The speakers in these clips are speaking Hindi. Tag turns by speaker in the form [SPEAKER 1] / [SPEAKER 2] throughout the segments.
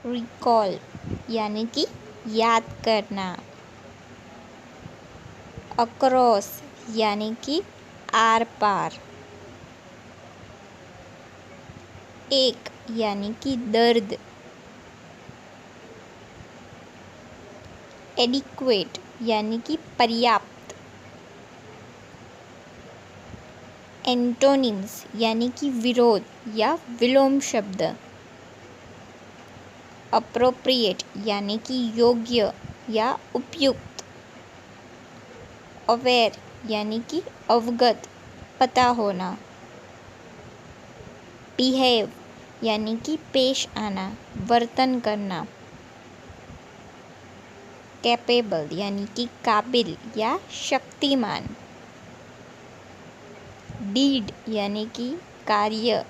[SPEAKER 1] रिकॉल यानी कि याद करना। अक्रॉस यानी कि आर पार। एक यानी कि दर्द। एडिक्वेट यानी कि पर्याप्त। एंटोनिम्स यानी कि विरोध या विलोम शब्द। अप्रोप्रिएट यानी कि योग्य या उपयुक्त। अवेयर यानी कि अवगत, पता होना। बिहेव यानी कि पेश आना, वर्तन करना। कैपेबल यानी कि काबिल या शक्तिमान। डीड यानी कि कार्य,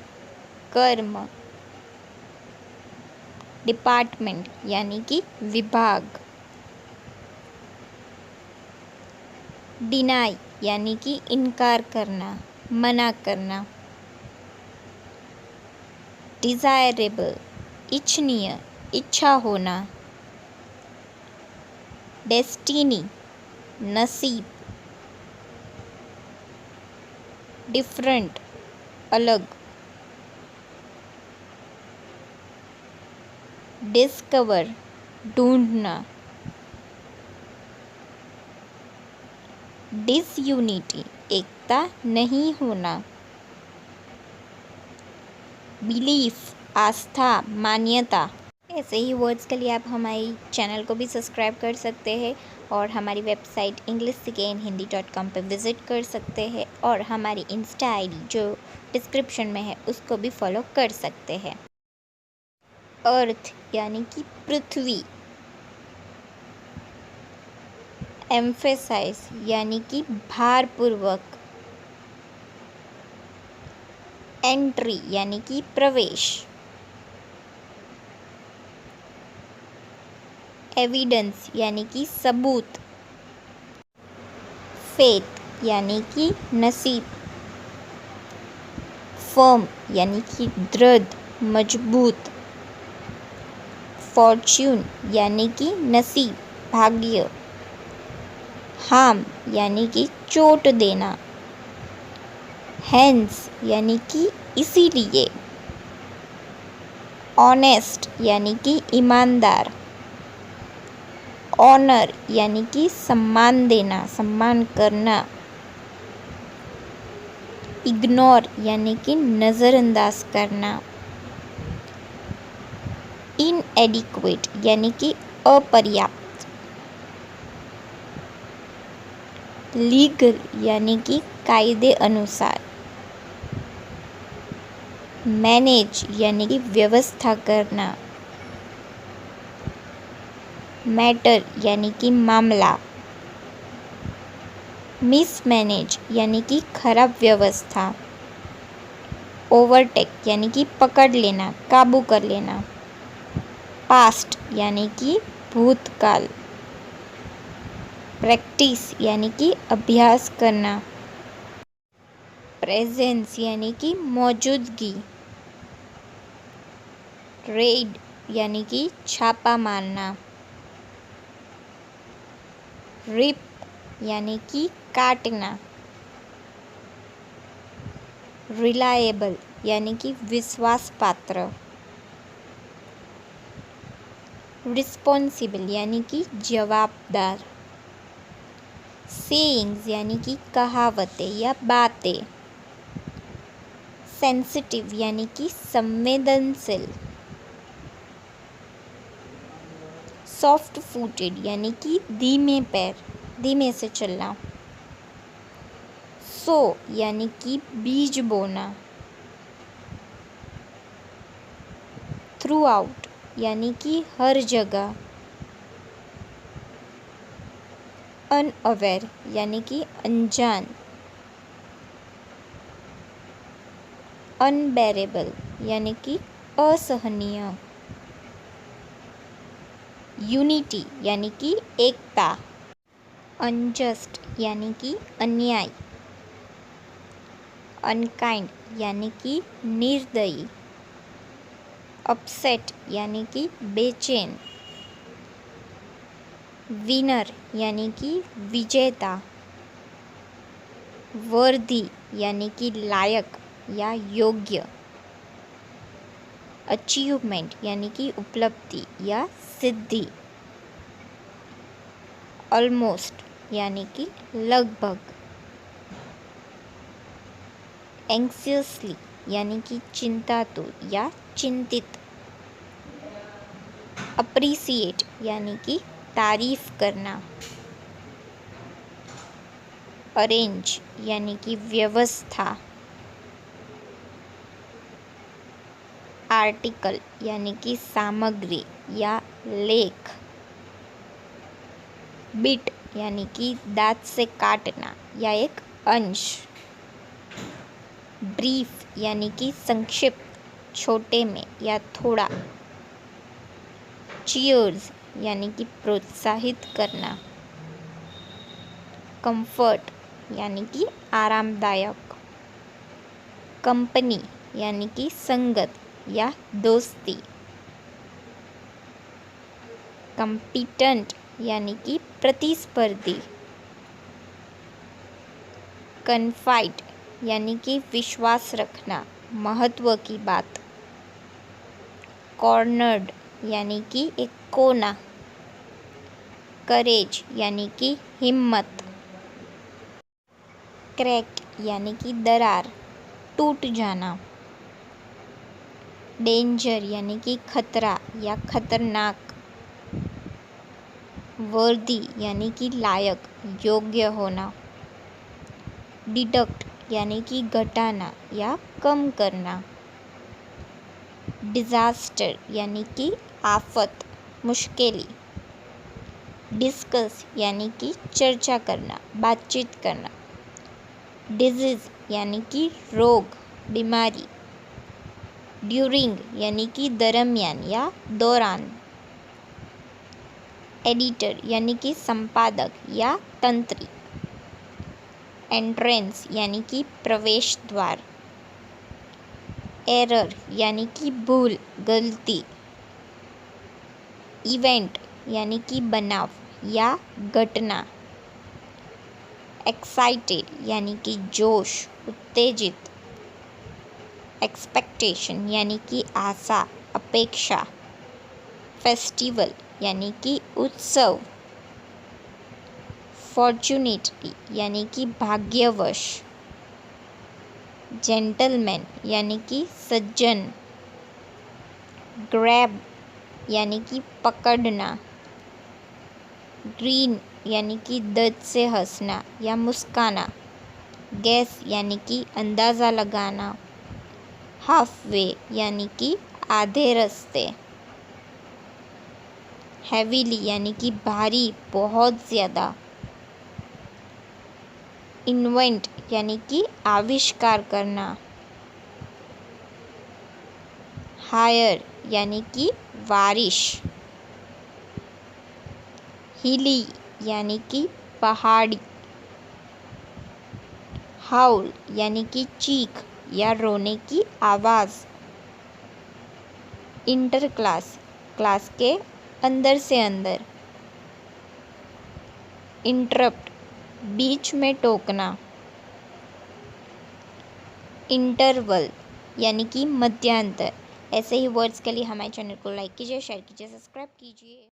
[SPEAKER 1] कर्म। डिपार्टमेंट यानी कि विभाग। डिनाई यानी कि इनकार करना, मना करना। डिज़ायरेबल इच्छनीय, इच्छा होना। डेस्टिनी नसीब। डिफरेंट अलग। डिस्कवर ढूंढना। डिसयूनिटी एकता नहीं होना। बिलीफ आस्था, मान्यता। ऐसे ही वर्ड्स के लिए आप हमारी चैनल को भी सब्सक्राइब कर सकते हैं और हमारी वेबसाइट englishagainhindi.com पर विज़िट कर सकते हैं और हमारी इंस्टा आईडी जो डिस्क्रिप्शन में है उसको भी फॉलो कर सकते हैं। अर्थ यानी कि पृथ्वी। एम्फेसाइज यानी कि भारपूर्वक। एंट्री यानी कि प्रवेश। एविडेंस यानी कि सबूत। फेथ यानी कि नसीब। फर्म यानी कि दृढ़, मजबूत। फॉर्च्यून यानी कि नसीब, भाग्य। हार्म यानी कि चोट देना। हेंस यानी कि इसीलिए। ऑनेस्ट यानी कि ईमानदार। ऑनर यानी कि सम्मान देना, सम्मान करना। इग्नोर यानी कि नज़रअंदाज करना। इनएडिक्वेट यानी कि अपर्याप्त। लीगल यानी कि कायदे अनुसार। मैनेज यानी कि व्यवस्था करना। मैटर यानी कि मामला। मिसमैनेज यानी कि खराब व्यवस्था। ओवरटेक यानी कि पकड़ लेना, काबू कर लेना। पास्ट यानी कि भूतकाल। प्रैक्टिस यानी कि अभ्यास करना। प्रेजेंस यानी कि मौजूदगी। रेड यानी कि छापा मारना। रिप यानी कि काटना। रिलायबल यानी कि विश्वास पात्र। रिस्पॉन्सिबल यानी कि जवाबदार। सेइंग्स यानी कि कहावतें या बातें। सेंसिटिव यानी कि संवेदनशील। सॉफ्ट फूटेड यानी कि धीमे पैर, धीमे से चलना। सो यानी कि बीज बोना। थ्रू आउट यानी कि हर जगह। अनअवेयर यानी कि अनजान। अनबेरेबल यानी कि असहनीय। यूनिटी यानी कि एकता। अनजस्ट यानी कि अन्याय। अनकाइंड यानी कि निर्दयी। अपसेट यानी कि बेचैन, विनर यानी कि विजेता, वर्दी यानी कि लायक या योग्य, अचीवमेंट यानी कि उपलब्धि या सिद्धि, ऑलमोस्ट यानी कि लगभग, एंग्जियसली यानी कि चिंतातुर या चिंतित, अप्रिसिएट यानी कि तारीफ करना, अरेंज यानी कि व्यवस्था, आर्टिकल यानी कि सामग्री या लेख, बिट यानी कि दांत से काटना या एक अंश, ब्रीफ यानी कि संक्षिप्त, छोटे में या थोड़ा, चीयर्स यानी कि प्रोत्साहित करना, कंफर्ट यानी कि आरामदायक, कंपनी यानी कि संगत या दोस्ती, कॉम्पिटेंट यानी कि प्रतिस्पर्धी, कन्फाइड यानी कि विश्वास रखना, महत्व की बात, कॉर्नर्ड यानी कि एक कोना, करेज यानी कि हिम्मत, क्रैक यानी कि दरार, टूट जाना, डेंजर यानी कि खतरा या खतरनाक, वर्दी यानी कि लायक, योग्य होना, डिडक्ट यानी कि घटाना या कम करना, डिजास्टर यानी कि आफत, मुश्किल, डिस्कस यानी कि चर्चा करना, बातचीत करना, डिजीज यानी कि रोग, बीमारी, ड्यूरिंग यानी कि दरमियान या दौरान, एडिटर यानी कि संपादक या तंत्री, एंट्रेंस यानी कि प्रवेश द्वार, एरर यानी कि भूल, गलती, इवेंट यानी कि बनाव या घटना, एक्साइटेड यानी कि जोश, उत्तेजित, एक्सपेक्टेशन यानी कि आशा, अपेक्षा, फेस्टिवल यानी कि उत्सव, फॉर्चुनेटली यानी कि भाग्यवश, जेंटलमैन यानी कि सज्जन, ग्रैब यानी कि पकड़ना, ग्रीन यानी कि दर्द से हंसना या मुस्काना, गैस यानी कि अंदाज़ा लगाना, हाफ वे यानी कि आधे रास्ते, हैवीली यानी कि भारी, बहुत ज़्यादा, इन्वेंट यानी कि आविष्कार करना, हायर यानी कि बारिश, हिली यानी कि पहाड़ी, हाउल यानी कि चीख या रोने की आवाज़, इंटर क्लास, क्लास के अंदर से अंदर, इंटरप्ट बीच में टोकना, इंटरवल यानी कि मध्यांतर। ऐसे ही वर्ड्स के लिए हमारे चैनल को लाइक कीजिए, शेयर कीजिए, सब्सक्राइब कीजिए।